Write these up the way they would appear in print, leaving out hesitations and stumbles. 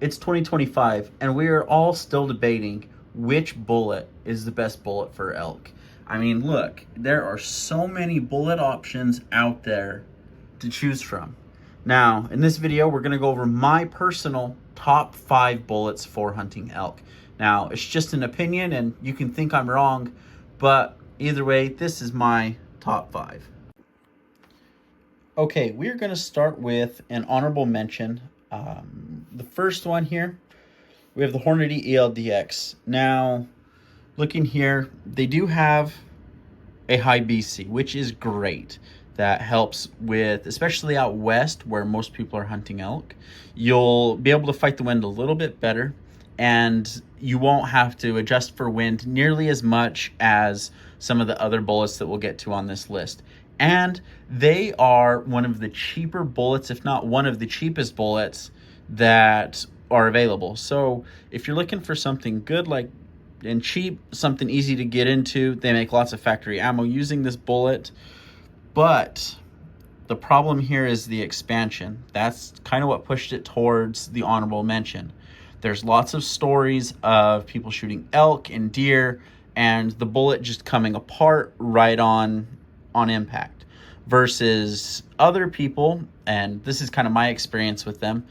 It's 2025, and we are all still debating which bullet is the best bullet for elk. I mean, look, there are so many bullet options out there to choose from. Now, in this video, we're going to go over my personal top 5 bullets for hunting elk. Now, it's just an opinion, and you can think I'm wrong, but either way, this is my top 5. Okay, we're going to start with an honorable mention. The first one here, we have the Hornady ELDX. Now, looking here, they do have a high BC, which is great. That helps with, especially out west where most people are hunting elk. You'll be able to fight the wind a little bit better, and you won't have to adjust for wind nearly as much as some of the other bullets that we'll get to on this list. And they are one of the cheaper bullets, if not one of the cheapest bullets that are available. So if you're looking for something good and cheap, something easy to get into, they make lots of factory ammo using this bullet. But the problem here is the expansion. That's kind of what pushed it towards the honorable mention. There's lots of stories of people shooting elk and deer and the bullet just coming apart right on impact, versus other people, and this is kind of my experience with them.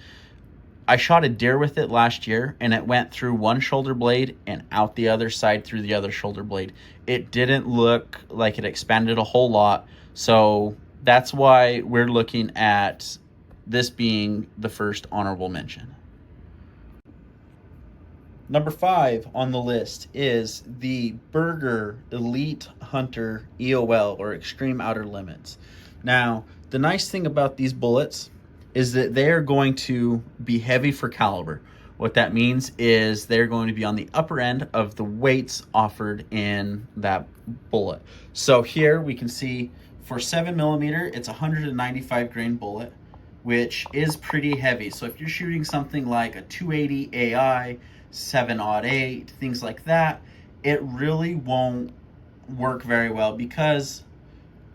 I shot a deer with it last year, and it went through one shoulder blade and out the other side through the other shoulder blade. It didn't look like it expanded a whole lot, so that's why we're looking at this being the first honorable mention. Number 5 on the list is the Berger Elite Hunter EOL, or Extreme Outer Limits. Now, the nice thing about these bullets is that they are going to be heavy for caliber. What that means is they're going to be on the upper end of the weights offered in that bullet. So here we can see for 7mm, it's a 195 grain bullet, which is pretty heavy. So if you're shooting something like a 280 AI, 708, things like that, it really won't work very well because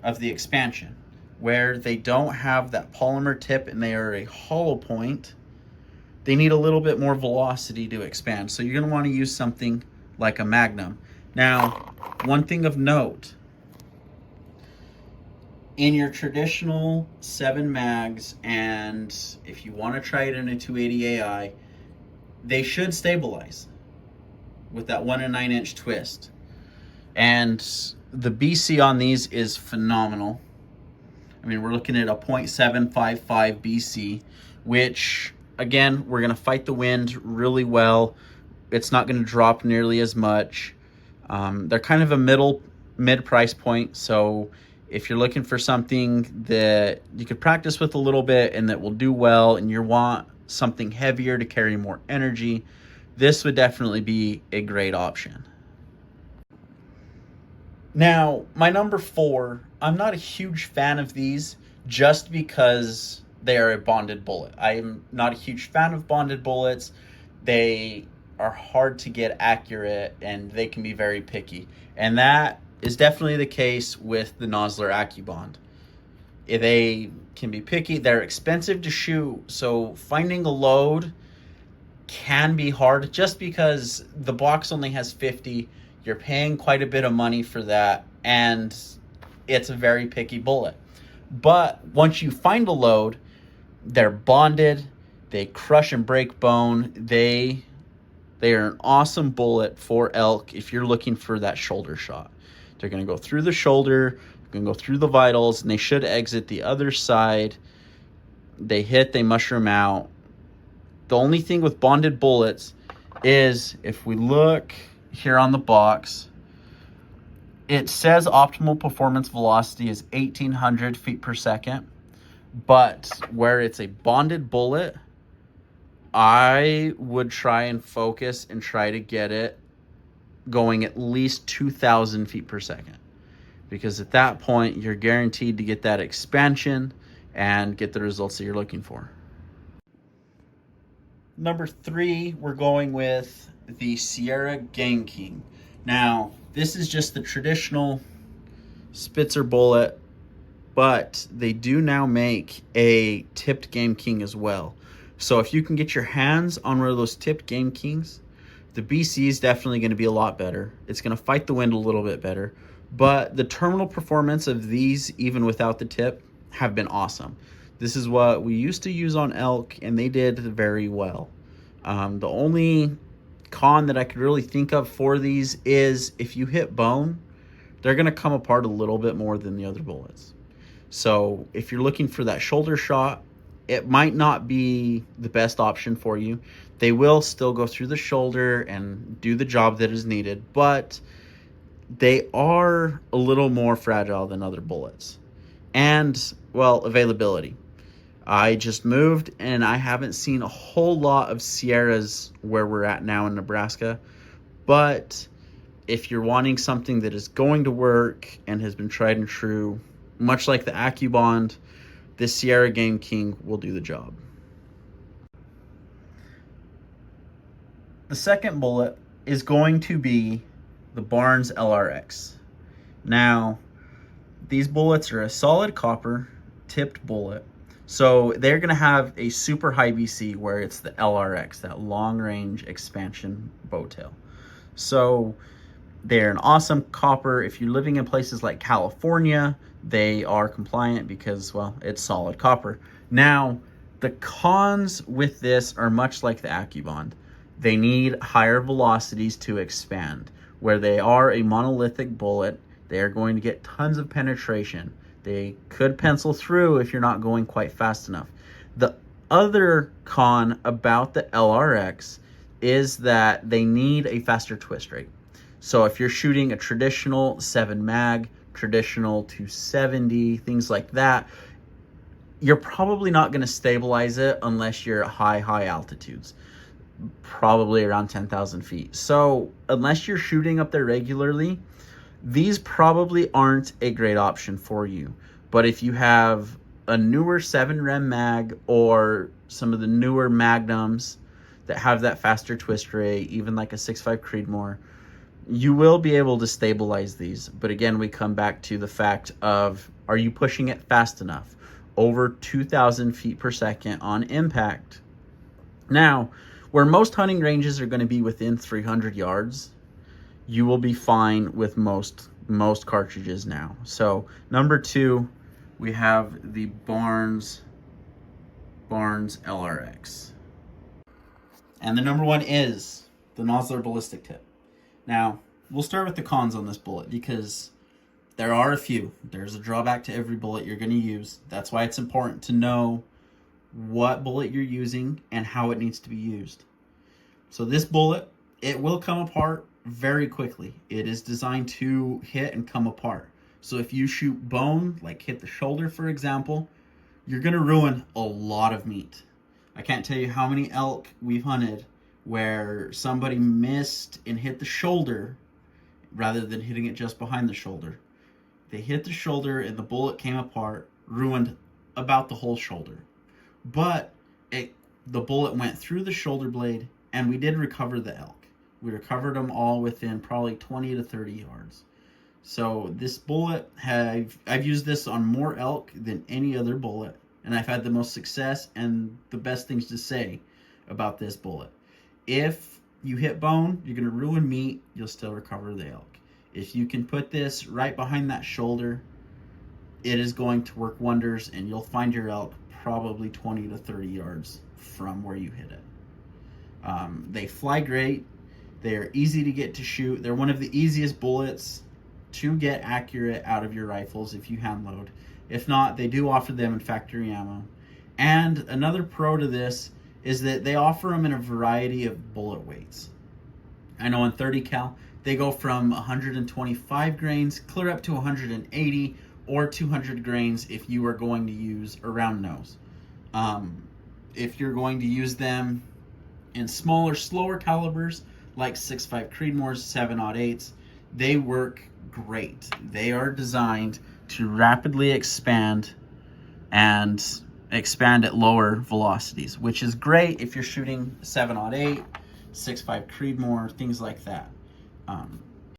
of the expansion. Where they don't have that polymer tip and they are a hollow point, they need a little bit more velocity to expand. So you're going to want to use something like a Magnum. Now, one thing of note, in your traditional 7 mags, and if you want to try it in a 280 AI, they should stabilize with that 1 9" twist. And the BC on these is phenomenal. I mean, we're looking at a 0.755 BC, which, again, we're going to fight the wind really well. It's not going to drop nearly as much. They're kind of a mid price point, so if you're looking for something that you could practice with a little bit and that will do well, and you want something heavier to carry more energy, this would definitely be a great option. Now, my number 4, I'm not a huge fan of these just because they are a bonded bullet. I'm not a huge fan of bonded bullets. They are hard to get accurate and they can be very picky. And that is definitely the case with the Nosler accubond. They can be picky. They're expensive to shoot, so finding a load can be hard just because the box only has 50. You're paying quite a bit of money for that, and it's a very picky bullet. But once you find a load, they're bonded, they crush and break bone. They are an awesome bullet for elk if you're looking for that shoulder shot. They're going to go through the shoulder, going to go through the vitals, and they should exit the other side. They hit, they mushroom out. The only thing with bonded bullets is, if we look here on the box, it says optimal performance velocity is 1,800 feet per second, but where it's a bonded bullet, I would try and focus and try to get it going at least 2,000 feet per second. Because at that point, you're guaranteed to get that expansion and get the results that you're looking for. Number 3, we're going with the Sierra Game King. Now, this is just the traditional Spitzer bullet, but they do now make a tipped Game King as well. So if you can get your hands on one of those tipped Game Kings, the BC is definitely going to be a lot better. It's going to fight the wind a little bit better. But the terminal performance of these, even without the tip, have been awesome. This is what we used to use on elk, and they did very well. The only con that I could really think of for these is if you hit bone, they're going to come apart a little bit more than the other bullets. So if you're looking for that shoulder shot, it might not be the best option for you. They will still go through the shoulder and do the job that is needed, but they are a little more fragile than other bullets. And, well, availability. I just moved and I haven't seen a whole lot of Sierras where we're at now in Nebraska, but if you're wanting something that is going to work and has been tried and true, much like the accubond, this Sierra Game King will do the job. The second bullet is going to be the Barnes LRX. Now, these bullets are a solid copper tipped bullet. So they're going to have a super high BC where it's the LRX, that long range expansion bow tail. So they're an awesome copper. If you're living in places like California, they are compliant because, well, it's solid copper. Now, the cons with this are much like the accubond. They need higher velocities to expand. Where they are a monolithic bullet, they are going to get tons of penetration. They could pencil through if you're not going quite fast enough. The other con about the LRX is that they need a faster twist rate. So if you're shooting a traditional 7 mag, traditional 270, things like that, you're probably not going to stabilize it unless you're at high altitudes, probably around 10,000 feet. So unless you're shooting up there regularly, these probably aren't a great option for you. But if you have a newer 7 rem mag or some of the newer magnums that have that faster twist rate, even like a 6.5 Creedmoor, you will be able to stabilize these. But again, we come back to the fact of, are you pushing it fast enough? Over 2,000 feet per second on impact. Now, where most hunting ranges are going to be within 300 yards, you will be fine with most cartridges now. So number 2, we have the Barnes LRX. And the number 1 is the Nosler ballistic tip. Now, we'll start with the cons on this bullet because there are a few. There's a drawback to every bullet you're going to use. That's why it's important to know what bullet you're using and how it needs to be used. So this bullet, it will come apart very quickly. It is designed to hit and come apart. So if you shoot bone, like hit the shoulder, for example, you're going to ruin a lot of meat. I can't tell you how many elk we've hunted where somebody missed and hit the shoulder rather than hitting it just behind the shoulder. They hit the shoulder and the bullet came apart, ruined about the whole shoulder. But the bullet went through the shoulder blade, and we did recover the elk. We recovered them all within probably 20 to 30 yards. So this bullet, I've used this on more elk than any other bullet, and I've had the most success and the best things to say about this bullet. If you hit bone, you're going to ruin meat, you'll still recover the elk. If you can put this right behind that shoulder, it is going to work wonders, and you'll find your elk probably 20 to 30 yards from where you hit it. They fly great. They're easy to get to shoot. They're one of the easiest bullets to get accurate out of your rifles if you hand load. If not, they do offer them in factory ammo. And another pro to this is that they offer them in a variety of bullet weights. I know in 30 cal, they go from 125 grains clear up to 180 or 200 grains if you are going to use a round nose. If you're going to use them in smaller, slower calibers like 6.5 Creedmoors, 7.08s, they work great. They are designed to rapidly expand and expand at lower velocities, which is great if you're shooting 7.08, 6.5 Creedmoor, things like that.